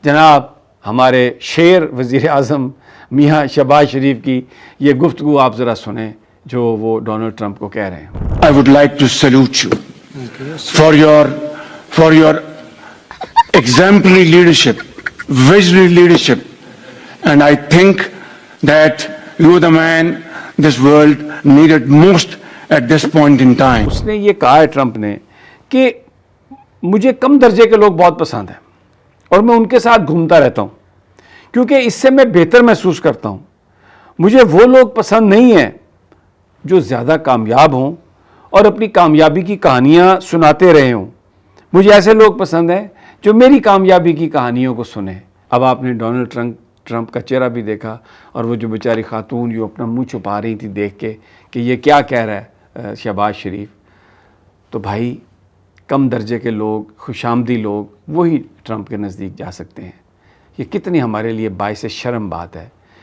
جناب ہمارے شیر وزیر اعظم میاں شہباز شریف کی یہ گفتگو آپ ذرا سنیں جو وہ ڈونلڈ ٹرمپ کو کہہ رہے ہیں. I would like to salute you for your exemplary leadership, visionary leadership, and I think that you are the man this world needed most at this point in time. اس نے یہ کہا ہے Trump نے کہ مجھے کم درجے کے لوگ بہت پسند ہیں اور میں ان کے ساتھ گھومتا رہتا ہوں کیونکہ اس سے میں بہتر محسوس کرتا ہوں. مجھے وہ لوگ پسند نہیں ہیں جو زیادہ کامیاب ہوں اور اپنی کامیابی کی کہانیاں سناتے رہے ہوں. مجھے ایسے لوگ پسند ہیں جو میری کامیابی کی کہانیوں کو سنیں. اب آپ نے ڈونلڈ ٹرمپ کا چہرہ بھی دیکھا اور وہ جو بیچاری خاتون جو اپنا منہ چھپا رہی تھی دیکھ کے کہ یہ کیا کہہ رہا ہے شہباز شریف. تو بھائی کم درجے کے لوگ، خوش آمدی لوگ وہی ٹرمپ کے نزدیک جا سکتے ہیں. یہ کتنی ہمارے لیے باعث شرم بات ہے